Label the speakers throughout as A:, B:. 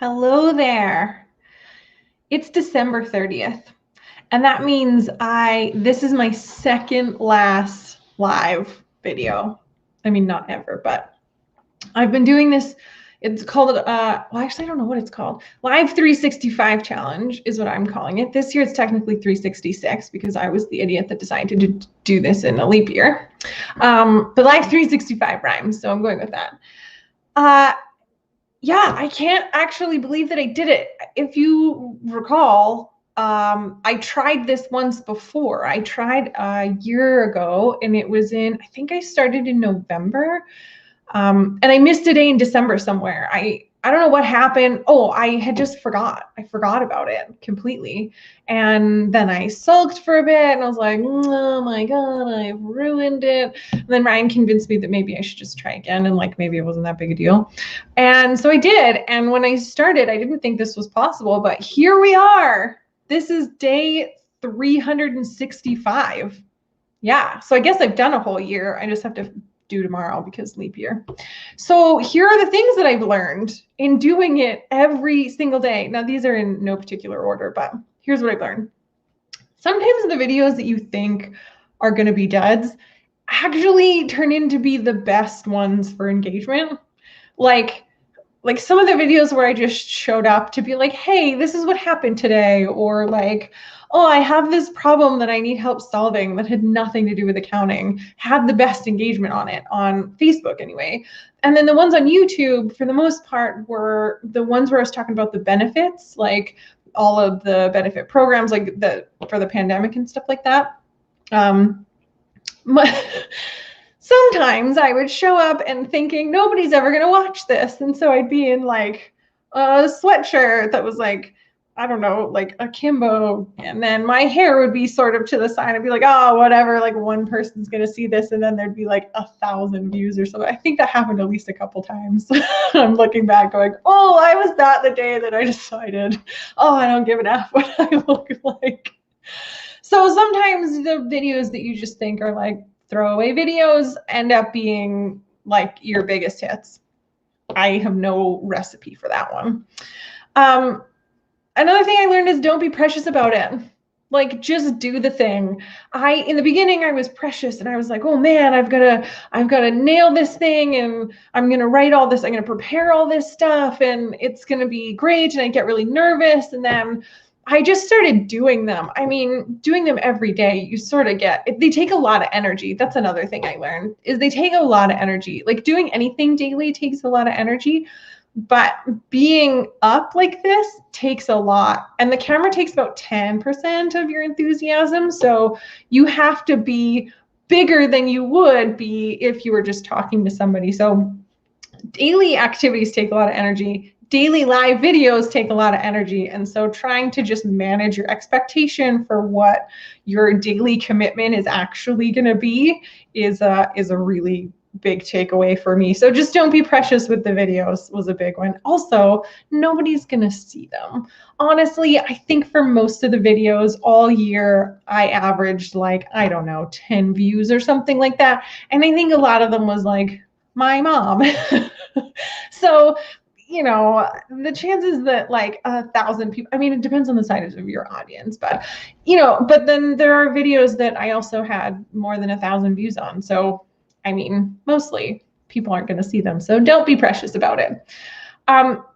A: Hello there. It's December 30th, and that means this is my second last live video. I mean, not ever, but I've been doing this. It's called, well, actually, I don't know what it's called. Live 365 challenge is what I'm calling it. This year it's technically 366 because I was the idiot that decided to do this in a leap year. But Live 365 rhymes, so I'm going with that. Yeah, I can't actually believe that I did it. If you recall, I tried this once before. I tried a year ago, and it was I think I started in November, and I missed a day in December somewhere. I don't know what happened. Oh, I had just forgot. I forgot about it completely. And then I sulked for a bit and I was like, oh my God, I've ruined it. And then Ryan convinced me that maybe I should just try again. And like, maybe it wasn't that big a deal. And so I did. And when I started, I didn't think this was possible, but here we are. This is day 365. Yeah. So I guess I've done a whole year. I just have to do tomorrow because leap year. So here are the things that I've learned in doing it every single day. Now, these are in no particular order, but here's what I've learned. Sometimes the videos that you think are going to be duds actually turn into be the best ones for engagement. Like some of the videos where I just showed up to be like, hey, this is what happened today, or like, oh, I have this problem that I need help solving that had nothing to do with accounting, had the best engagement on it, on Facebook anyway. And then the ones on YouTube, for the most part, were the ones where I was talking about the benefits, like all of the benefit programs, like for the pandemic and stuff like that. Sometimes I would show up and thinking nobody's ever going to watch this. And so I'd be in like a sweatshirt that was like, I don't know, like akimbo. And then my hair would be sort of to the side. I'd be like, oh, whatever, like one person's going to see this. And then there'd be like 1,000 views or something. I think that happened at least a couple times. I'm looking back going, oh, I was that the day that I decided, oh, I don't give an F what I look like. So sometimes the videos that you just think are like, throwaway videos end up being like your biggest hits. I have no recipe for that one. Another thing I learned is don't be precious about it. Like just do the thing. In the beginning I was precious and I was like, oh man, I've got to nail this thing and I'm going to write all this. I'm going to prepare all this stuff and it's going to be great. And I get really nervous. And then I just started doing them. I mean, doing them every day, you sort of they take a lot of energy. That's another thing I learned is they take a lot of energy. Like doing anything daily takes a lot of energy, but being up like this takes a lot. And the camera takes about 10% of your enthusiasm. So you have to be bigger than you would be if you were just talking to somebody. So daily activities take a lot of energy. Daily live videos take a lot of energy. And so trying to just manage your expectation for what your daily commitment is actually going to be is a really big takeaway for me. So just don't be precious with the videos was a big one. Also, nobody's going to see them. Honestly, I think for most of the videos all year, I averaged like, I don't know, 10 views or something like that. And I think a lot of them was like, my mom. So you know, the chances that like 1,000 people, I mean, it depends on the size of your audience, but, you know, but then there are videos that I also had more than 1,000 views on. So, I mean, mostly people aren't going to see them. So don't be precious about it.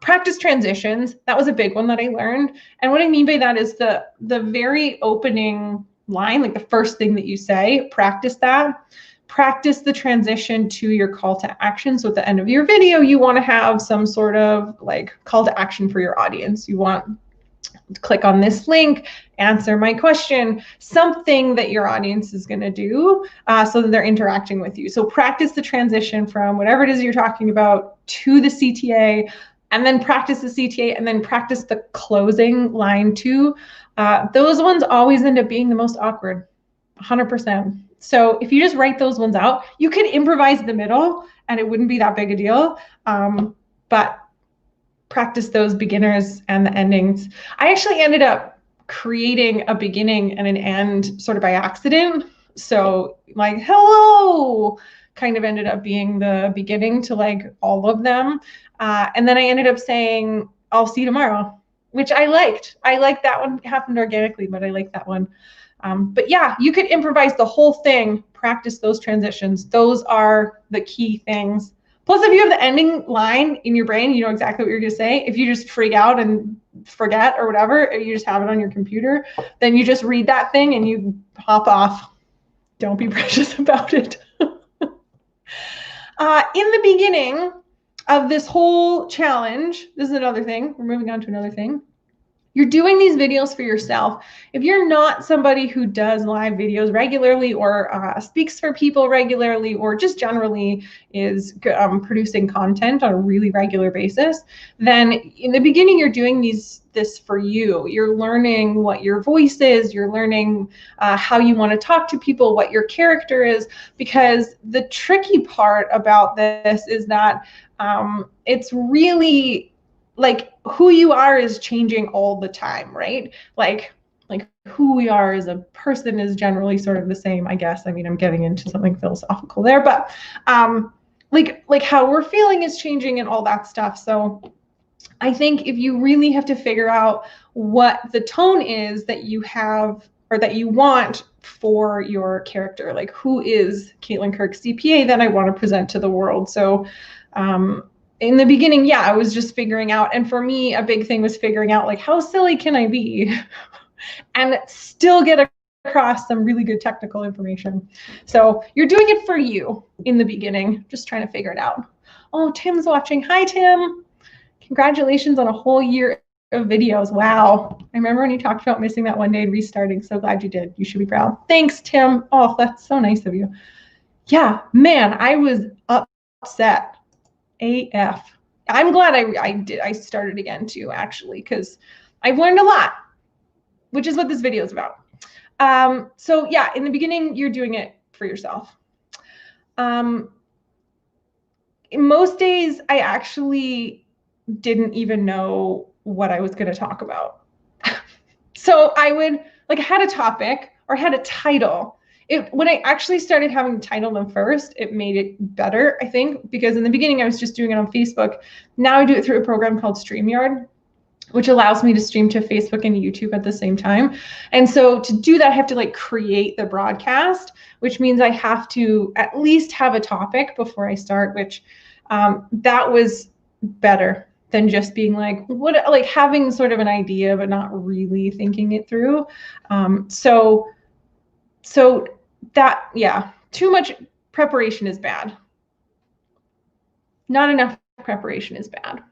A: Practice transitions. That was a big one that I learned. And what I mean by that is the very opening line, like the first thing that you say, practice that. Practice the transition to your call to action. So at the end of your video, you want to have some sort of like call to action for your audience. You want to click on this link, answer my question, something that your audience is going to do so that they're interacting with you. So practice the transition from whatever it is you're talking about to the CTA, and then practice the CTA, and then practice the closing line too. Those ones always end up being the most awkward, 100%. So if you just write those ones out, you could improvise the middle and it wouldn't be that big a deal. But practice those beginners and the endings. I actually ended up creating a beginning and an end sort of by accident. So like, hello, kind of ended up being the beginning to like all of them. And then I ended up saying, I'll see you tomorrow, which I liked. I liked that one. It happened organically, but I like that one. But yeah, you could improvise the whole thing, practice those transitions. Those are the key things. Plus, if you have the ending line in your brain, you know exactly what you're going to say. If you just freak out and forget or whatever, or you just have it on your computer, then you just read that thing and you hop off. Don't be precious about it. In the beginning of this whole challenge, this is another thing. We're moving on to another thing. You're doing these videos for yourself. If you're not somebody who does live videos regularly or speaks for people regularly or just generally is producing content on a really regular basis, then in the beginning you're doing this for you. You're learning what your voice is. You're learning how you want to talk to people, what your character is, because the tricky part about this is that it's really like who you are is changing all the time, right? Like who we are as a person is generally sort of the same, I guess. I mean, I'm getting into something philosophical there, but like how we're feeling is changing and all that stuff. So I think if you really have to figure out what the tone is that you have or that you want for your character, like who is Caitlin Kirk CPA that I want to present to the world. So in the beginning, yeah, I was just figuring out. And for me, a big thing was figuring out like, how silly can I be and still get across some really good technical information. So you're doing it for you in the beginning, just trying to figure it out. Oh, Tim's watching. Hi, Tim. Congratulations on a whole year of videos. Wow. I remember when you talked about missing that one day and restarting. So glad you did. You should be proud. Thanks, Tim. Oh, that's so nice of you. Yeah, man, I was upset. AF. I'm glad I started again too, actually, because I've learned a lot, which is what this video is about. So yeah, in the beginning, you're doing it for yourself. Most days, I actually didn't even know what I was going to talk about. So I would like had a topic or had a title. When I actually started having to title them first, it made it better, I think, because in the beginning I was just doing it on Facebook. Now I do it through a program called StreamYard, which allows me to stream to Facebook and YouTube at the same time. And so to do that, I have to like create the broadcast, which means I have to at least have a topic before I start, which that was better than just being like, what, like having sort of an idea, but not really thinking it through. So that, yeah, too much preparation is bad. Not enough preparation is bad.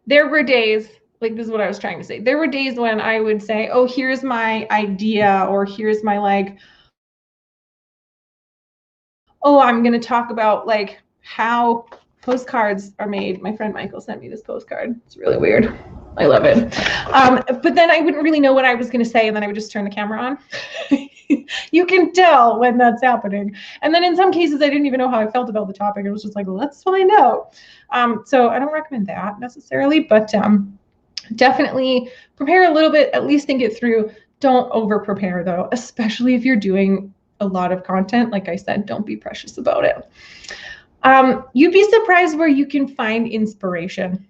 A: There were days, like this is what I was trying to say. There were days when I would say, oh, here's my idea, or here's my like, oh, I'm going to talk about like how postcards are made. My friend Michael sent me this postcard. It's really weird. I love it. But then I wouldn't really know what I was going to say, and then I would just turn the camera on. You can tell when that's happening. And then in some cases, I didn't even know how I felt about the topic. It was just like, let's find out. So I don't recommend that necessarily, but definitely prepare a little bit, at least think it through. Don't over prepare though, especially if you're doing a lot of content. Like I said, don't be precious about it. You'd be surprised where you can find inspiration.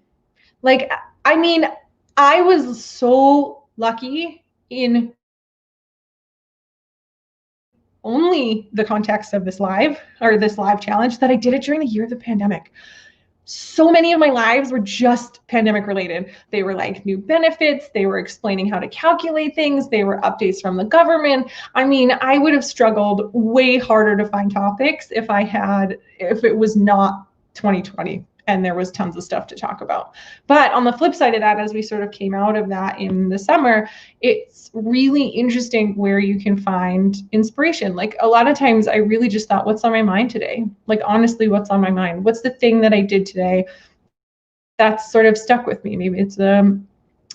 A: Like, I mean, I was so lucky in only the context of this live challenge that I did it during the year of the pandemic. So many of my lives were just pandemic related. They were like new benefits. They were explaining how to calculate things. They were updates from the government. I mean, I would have struggled way harder to find topics if it was not 2020 and there was tons of stuff to talk about. But on the flip side of that, as we sort of came out of that in the summer, it's really interesting where you can find inspiration. Like a lot of times I really just thought, what's on my mind today? Like, honestly, what's on my mind? What's the thing that I did today that's sort of stuck with me? Maybe it's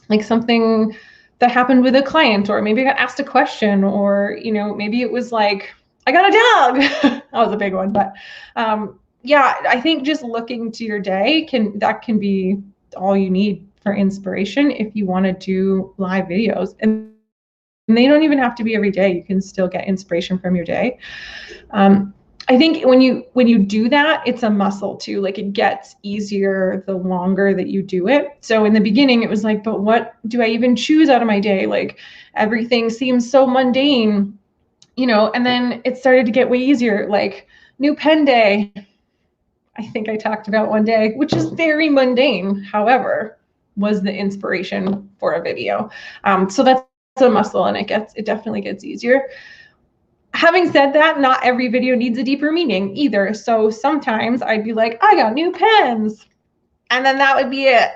A: like something that happened with a client, or maybe I got asked a question, or, you know, maybe it was like, I got a dog. That was a big one, but yeah, I think just looking to your day can be all you need for inspiration if you want to do live videos. And they don't even have to be every day. You can still get inspiration from your day. I think when you do that, it's a muscle too. Like it gets easier the longer that you do it. So in the beginning, it was like, but what do I even choose out of my day? Like everything seems so mundane, and then it started to get way easier, like new pen day. I think I talked about one day, which is very mundane, however, was the inspiration for a video. So that's a muscle, and it definitely gets easier. Having said that, not every video needs a deeper meaning either. So sometimes I'd be like, I got new pens, and then that would be it.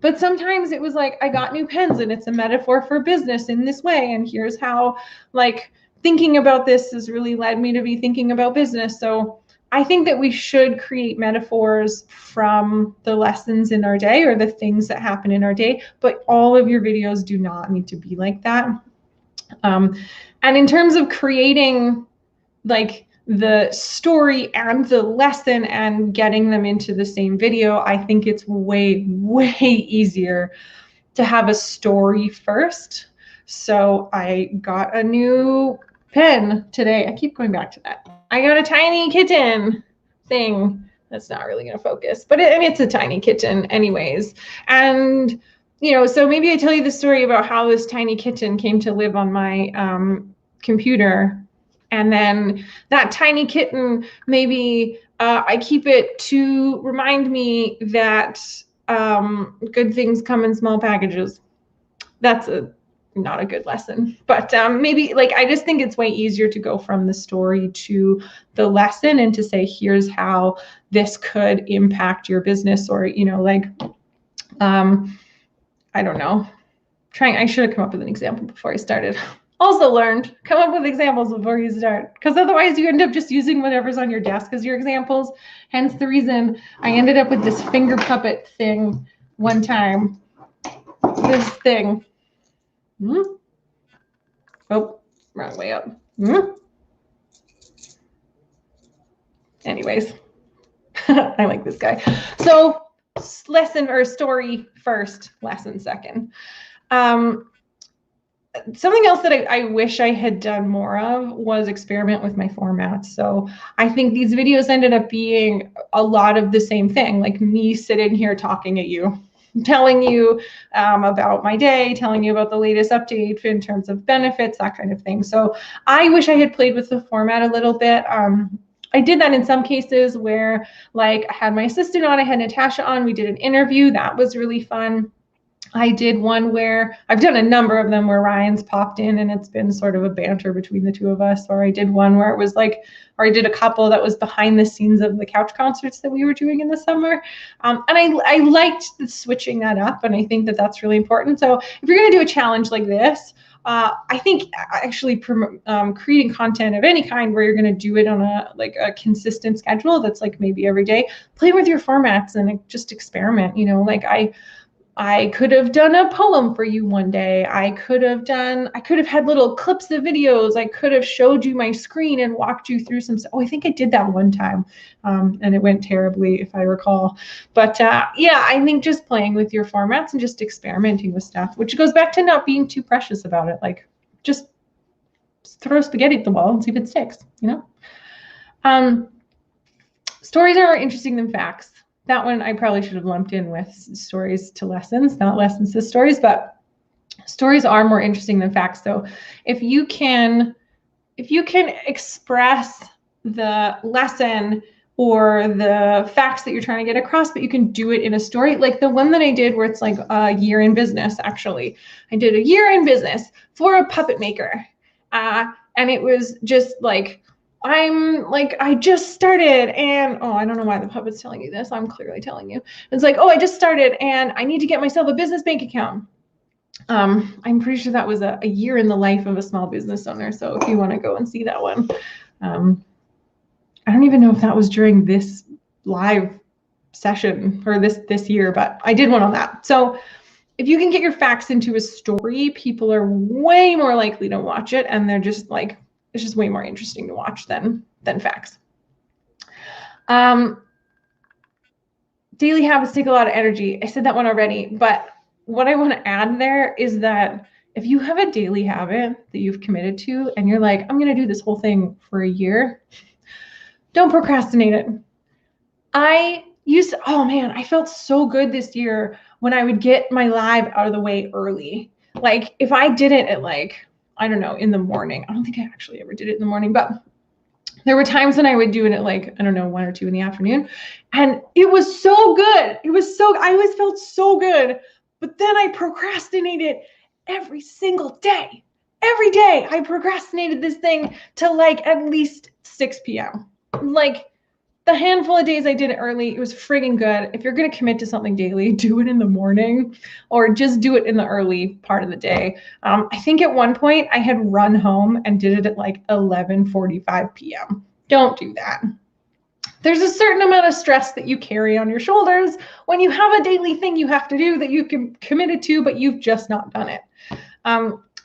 A: But sometimes it was like, I got new pens and it's a metaphor for business in this way. And here's how, like, thinking about this has really led me to be thinking about business. So I think that we should create metaphors from the lessons in our day or the things that happen in our day, but all of your videos do not need to be like that. And in terms of creating like the story and the lesson and getting them into the same video, I think it's way, way easier to have a story first. So I got a new pen today. I keep going back to that. I got a tiny kitten thing. That's not really going to focus, but it's a tiny kitten anyways. And, so maybe I tell you the story about how this tiny kitten came to live on my computer. And then that tiny kitten, maybe I keep it to remind me that good things come in small packages. That's not a good lesson, but maybe like I just think it's way easier to go from the story to the lesson and to say, here's how this could impact your business, or I don't know. I should have come up with an example before I started. Also learned, come up with examples before you start, because otherwise you end up just using whatever's on your desk as your examples. Hence the reason I ended up with this finger puppet thing one time. This thing. Oh, wrong way up. Anyways, I like this guy. So lesson or story first, lesson second. Something else that I wish I had done more of was experiment with my formats. So I think these videos ended up being a lot of the same thing, like me sitting here talking at you, telling you about my day, telling you about the latest update in terms of benefits, that kind of thing. So I wish I had played with the format a little bit. I did that in some cases where like I had my assistant on, I had Natasha on, we did an interview, that was really fun. I did one where I've done a number of them where Ryan's popped in and it's been sort of a banter between the two of us. Or I did one where it was like, or I did a couple that was behind the scenes of the couch concerts that we were doing in the summer. And I liked switching that up, and I think that that's really important. So if you're going to do a challenge like this, I think actually creating content of any kind where you're going to do it on a consistent schedule that's like maybe every day, play with your formats and just experiment. Like I could have done a poem for you one day. I could have had little clips of videos. I could have showed you my screen and walked you through some stuff. Oh, I think I did that one time, and it went terribly, if I recall. But yeah, I think just playing with your formats and just experimenting with stuff, which goes back to not being too precious about it. Like just throw spaghetti at the wall and see if it sticks, Stories are more interesting than facts. That one I probably should have lumped in with stories to lessons, not lessons to stories, but stories are more interesting than facts. So if you can express the lesson or the facts that you're trying to get across, but you can do it in a story, like the one that I did where it's like a year in business, actually. I did a year in business for a puppet maker. And it was just like, I just started and, I don't know why the puppet's telling you this. I'm clearly telling you. It's like, I just started and I need to get myself a business bank account. I'm pretty sure that was a year in the life of a small business owner. So if you want to go and see that one, I don't even know if that was during this live session or this year, but I did one on that. So if you can get your facts into a story, people are way more likely to watch it, and they're just like, it's just way more interesting to watch than facts. Daily habits take a lot of energy. I said that one already, but what I want to add there is that if you have a daily habit that you've committed to and you're like, I'm going to do this whole thing for a year, Don't procrastinate it. Oh man, I felt so good this year when I would get my live out of the way early. Like if I did it at like, I don't know, in the morning. I don't think I actually ever did it in the morning, but there were times when I would do it at like, I don't know, 1 or 2 in the afternoon. And it was so good. I always felt so good. But then I procrastinated every single day. Every day I procrastinated this thing till like at least 6 p.m. Like the handful of days I did it early, it was friggin' good. If you're going to commit to something daily, do it in the morning or just do it in the early part of the day. I think at one point I had run home and did it at like 11:45 p.m. Don't do that. There's a certain amount of stress that you carry on your shoulders when you have a daily thing you have to do that you committed to, but you've just not done it.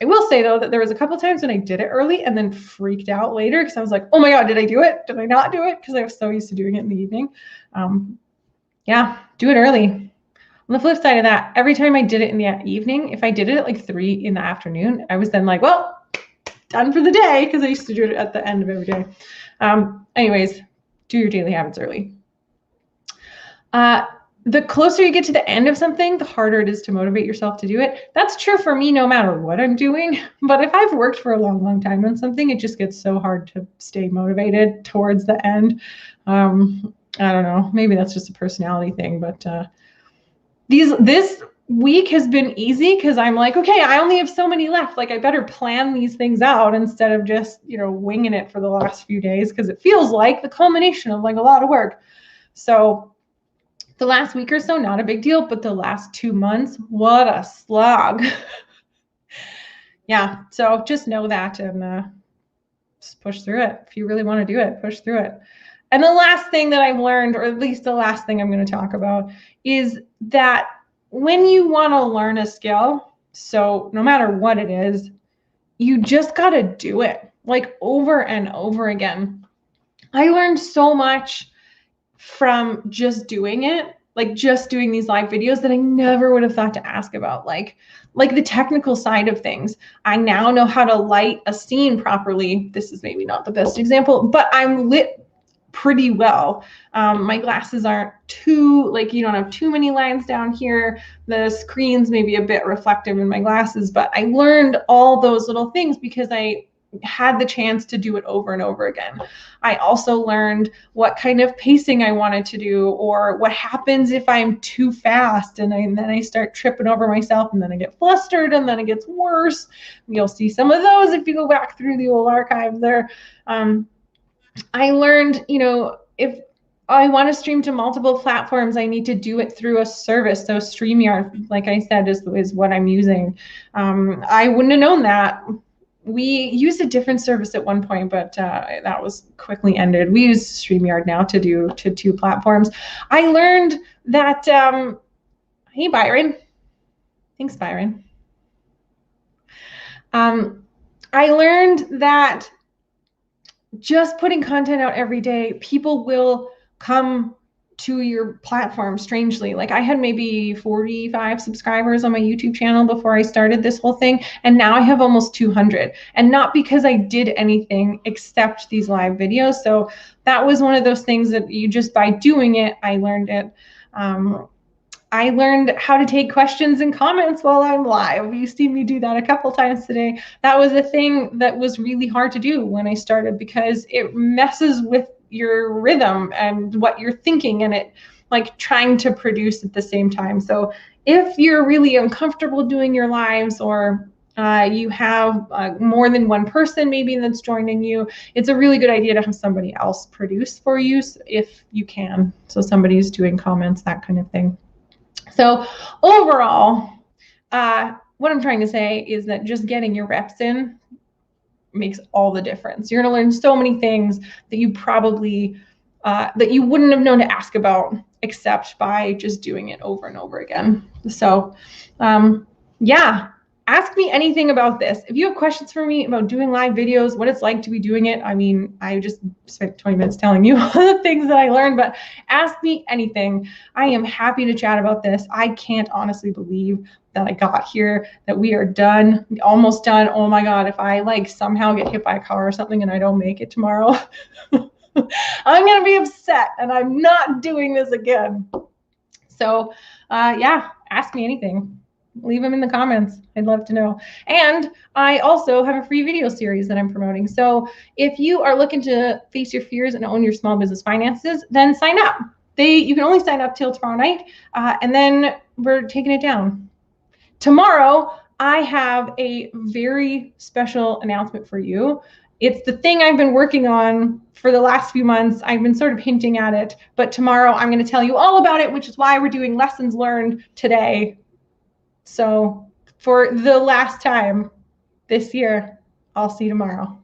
A: I will say though that there was a couple times when I did it early and then freaked out later because I was like, oh my God, did I do it? Did I not do it? Because I was so used to doing it in the evening. Yeah, do it early. On the flip side of that, every time I did it in the evening, if I did it at like 3 in the afternoon, I was then like, well, done for the day, because I used to do it at the end of every day. Anyways, do your daily habits early. The closer you get to the end of something, the harder it is to motivate yourself to do it. That's true for me no matter what I'm doing. But if I've worked for a long, long time on something, it just gets so hard to stay motivated towards the end. I don't know. Maybe that's just a personality thing. But this week has been easy because I'm like, okay, I only have so many left. Like I better plan these things out instead of just, winging it for the last few days, because it feels like the culmination of like a lot of work. So the last week or so, not a big deal, but the last 2 months, what a slog. Yeah, so just know that and just push through it. If you really want to do it, push through it. And the last thing that I've learned, or at least the last thing I'm going to talk about, is that when you want to learn a skill, so no matter what it is, you just got to do it like over and over again. I learned so much from just doing it, like just doing these live videos that I never would have thought to ask about, like the technical side of things. I now know how to light a scene properly. This is maybe not the best example, but I'm lit pretty well. My glasses aren't too, you don't have too many lines down here. The screen's maybe a bit reflective in my glasses, but I learned all those little things because I had the chance to do it over and over again. I also learned what kind of pacing I wanted to do, or what happens if I'm too fast and then I start tripping over myself and then I get flustered and then it gets worse. You'll see some of those if you go back through the old archives there. I learned, if I want to stream to multiple platforms, I need to do it through a service. So StreamYard, like I said, is what I'm using. I wouldn't have known that. We used a different service at one point, but that was quickly ended. We use StreamYard now to do to 2 platforms. I learned that, hey, Byron. Thanks, Byron. I learned that just putting content out every day, people will come to your platform strangely. Like I had maybe 45 subscribers on my YouTube channel before I started this whole thing, and now I have almost 200, and not because I did anything except these live videos. So that was one of those things that you just, by doing it, I learned it. I learned how to take questions and comments while I'm live. You see me do that a couple times today. That was a thing that was really hard to do when I started because it messes with your rhythm and what you're thinking, and it like trying to produce at the same time. So if you're really uncomfortable doing your lives, or you have more than one person maybe that's joining you, it's a really good idea to have somebody else produce for you if you can. So somebody's doing comments, that kind of thing. So overall, what I'm trying to say is that just getting your reps in makes all the difference. You're going to learn so many things that you probably, that you wouldn't have known to ask about except by just doing it over and over again. So yeah, ask me anything about this. If you have questions for me about doing live videos, what it's like to be doing it, I mean, I just spent 20 minutes telling you all the things that I learned, but ask me anything. I am happy to chat about this. I can't honestly believe that I got here, that we are done, almost done. Oh my God, if I somehow get hit by a car or something and I don't make it tomorrow, I'm going to be upset and I'm not doing this again. So yeah, ask me anything. Leave them in the comments. I'd love to know. And I also have a free video series that I'm promoting. So if you are looking to face your fears and own your small business finances, then sign up. You can only sign up till tomorrow night, and then we're taking it down. Tomorrow, I have a very special announcement for you. It's the thing I've been working on for the last few months. I've been sort of hinting at it, but tomorrow I'm going to tell you all about it, which is why we're doing lessons learned today. So for the last time this year, I'll see you tomorrow.